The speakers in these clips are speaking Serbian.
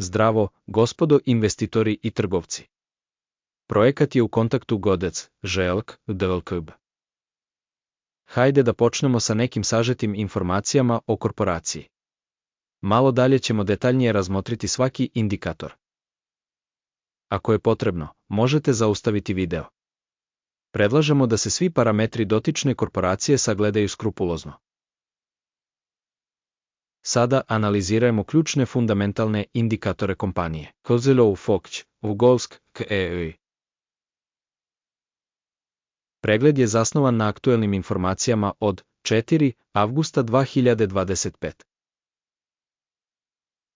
Zdravo, gospodo investitori i trgovci. Projekat je u kontaktu Godec, Željk, DLKB. Hajde da počnemo sa nekim sažetim informacijama o korporaciji. Malo dalje ćemo detaljnije razmotriti svaki indikator. Ako je potrebno, možete zaustaviti video. Predlažemo da se svi parametri dotične korporacije sagledaju skrupulozno. Sada analizirajmo ključne fundamentalne indikatore kompanije. Kozilov Fokć, Ugolsk, KEI. Pregled je zasnovan na aktuelnim informacijama od 4. avgusta 2025.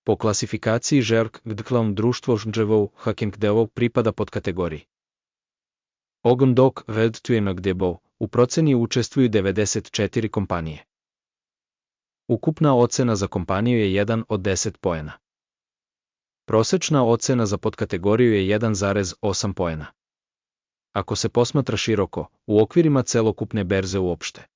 Po klasifikaciji Željk Gdklom društvo Žnđevov Hakingdevov pripada pod kategoriji Ogndok Veldtujenogdebov, u proceni učestvuju 94 kompanije. Ukupna ocena za kompaniju je 1 od 10 poena. Prosečna ocena za podkategoriju je 1,8 poena. Ako se posmatra široko, u okvirima celokupne berze uopšte.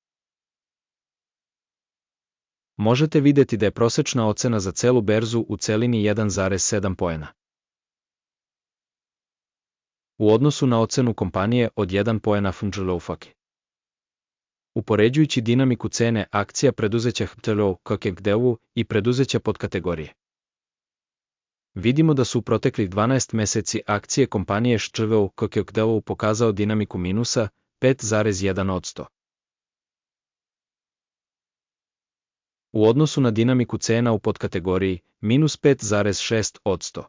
Možete vidjeti da je prosečna ocena za celu berzu u celini 1,7 poena. U odnosu na ocenu kompanije od 1 poena Funđelovfaki. Upoređujući dinamiku cene akcija preduzeća HTLO Kakegdevu i preduzeća podkategorije. Vidimo da su u proteklih 12 meseci akcije kompanije ŠČVO Kakegdevu pokazao dinamiku minusa 5,1%. U odnosu na dinamiku cena u podkategoriji minus 5,6%.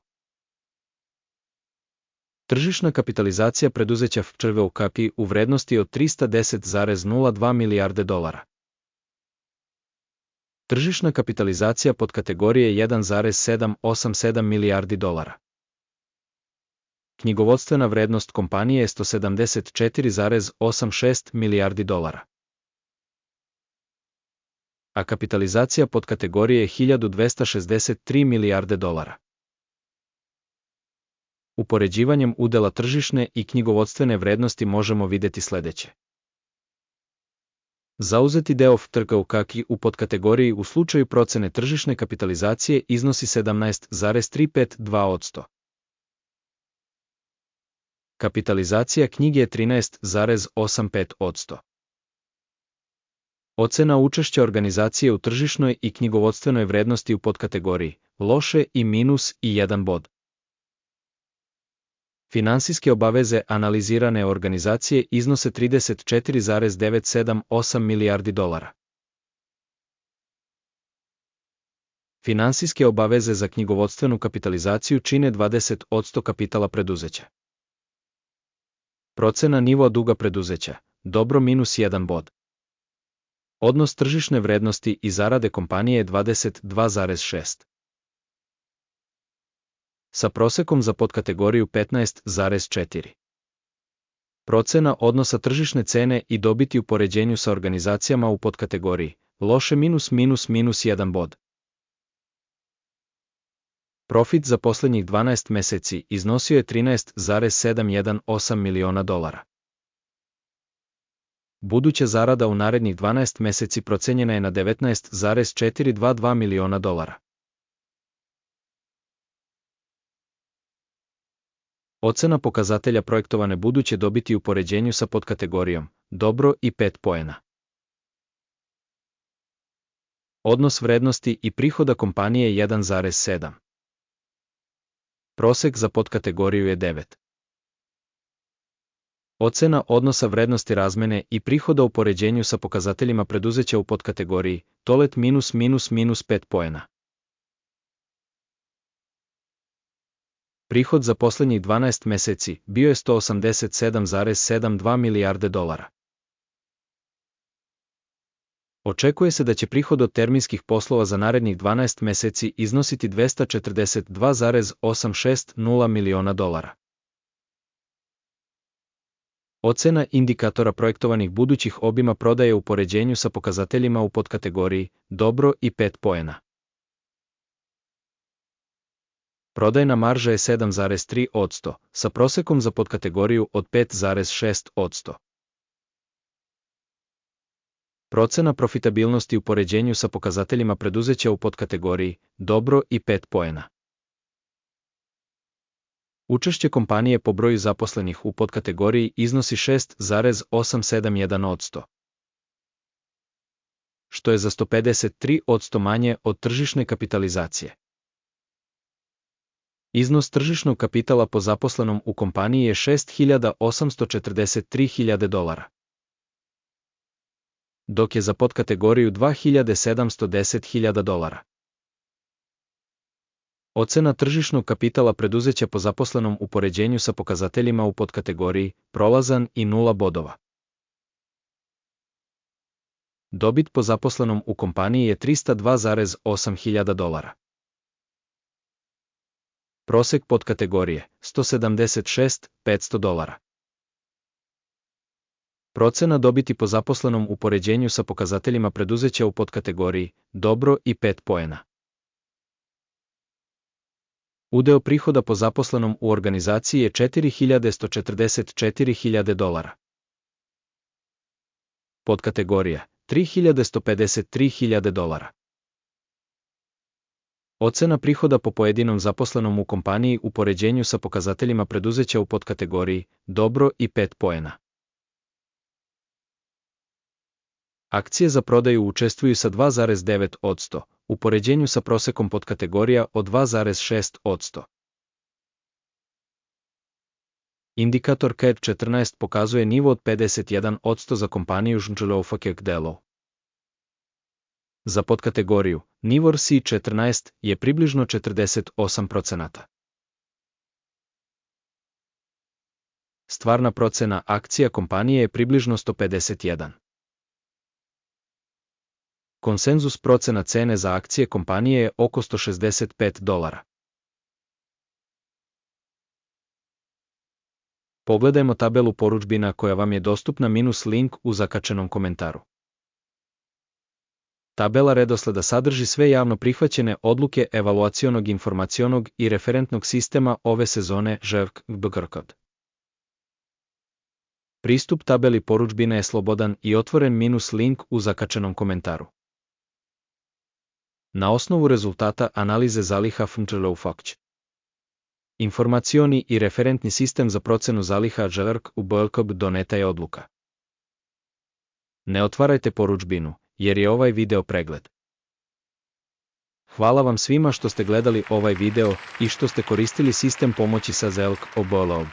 Tržišna kapitalizacija preduzeća ŠČVO Kapi u vrednosti od 310,02 milijarde dolara. Tržišna kapitalizacija podkategorije 1,787 milijardi dolara. Knjigovodstvena vrednost kompanije je 174,86 milijardi dolara. A kapitalizacija podkategorije je 1263 milijarde dolara. Upoređivanjem udela tržišne i knjigovodstvene vrednosti možemo vidjeti sljedeće. Zauzeti deo trga u Kaki u podkategoriji u slučaju procene tržišne kapitalizacije iznosi 17,352%. Kapitalizacija knjige je 13,85%. Ocena učešća organizacije u tržišnoj i knjigovodstvenoj vrednosti u podkategoriji loše i minus i 1 bod. Finansijske obaveze analizirane organizacije iznose 34,978 milijardi dolara. Finansijske obaveze za knjigovodstvenu kapitalizaciju čine 20% kapitala preduzeća. Procena nivoa duga preduzeća, dobro minus 1 bod. Odnos tržišne vrednosti i zarade kompanije je 22,6. Sa prosekom za podkategoriju 15,4. Procena odnosa tržišne cene i dobiti u poređenju sa organizacijama u podkategoriji loše minus 1 bod. Profit za posljednjih 12 meseci iznosio je 13,718 miliona dolara. Buduća zarada u narednih 12 meseci procenjena je na 19,422 miliona dolara. Ocena pokazatelja projektovane buduće dobiti u poređenju sa podkategorijom dobro i 5 poena. Odnos vrednosti i prihoda kompanije je 1,7. Prosek za podkategoriju je 9. Ocena odnosa vrednosti razmene i prihoda u poređenju sa pokazateljima preduzeća u podkategoriji tolet minus 5 poena. Prihod za posljednjih 12 meseci bio je 187,72 milijarde dolara. Očekuje se da će prihod od terminskih poslova za narednih 12 meseci iznositi 242,860 miliona dolara. Ocena indikatora projektovanih budućih obima prodaje u poređenju sa pokazateljima u podkategoriji dobro i 5 poena. Prodajna marža je 7,3%, sa prosekom za podkategoriju od 5,6%. Procena profitabilnosti u poređenju sa pokazateljima preduzeća u podkategoriji dobro i 5 poena. Učešće kompanije po broju zaposlenih u podkategoriji iznosi 6,871%, što je za 153% manje od tržišne kapitalizacije. Iznos tržišnog kapitala po zaposlenom u kompaniji je $6.843.000, dok je za podkategoriju $2.710.000. Ocena tržišnog kapitala preduzeća po zaposlenom u poređenju sa pokazateljima u podkategoriji prolazan i 0 bodova. Dobit po zaposlenom u kompaniji je $302.800. Prosek podkategorije $176.500. Procena dobiti po zaposlenom u poređenju sa pokazateljima preduzeća u podkategoriji dobro i 5 poena. Udeo prihoda po zaposlenom u organizaciji je $4.144.000. Podkategorija $3.153.000. Ocena prihoda po pojedinom zaposlenom u kompaniji u poređenju sa pokazateljima preduzeća u podkategoriji dobro i 5 poena. Akcije za prodaju učestvuju sa 2,9%, u poređenju sa prosekom podkategorija od 2,6%. Indikator CAD 14 pokazuje nivo od 51% za kompaniju Žnđlovfakek Delo. Za podkategoriju nivo RC14 je približno 48%. Stvarna procena akcija kompanije je približno 151. Konsenzus procena cene za akcije kompanije je oko $165. Pogledajmo tabelu porudžbina koja vam je dostupna minus link u zakačenom komentaru. Tabela redosleda sadrži sve javno prihvaćene odluke evaluacionog informacionog i referentnog sistema ove sezone ŽRK. Pristup tabeli porudžbina je slobodan i otvoren minus link u zakačenom komentaru. Na osnovu rezultata analize zaliha FNČLOFAKĆ. Informacioni i referentni sistem za procenu zaliha ŽRK u BLKB doneta je odluka. Ne otvarajte porudžbinu, jer je ovaj video pregled. Hvala vam svima što ste gledali ovaj video i što ste koristili sistem pomoći sa ZELK OBLOB.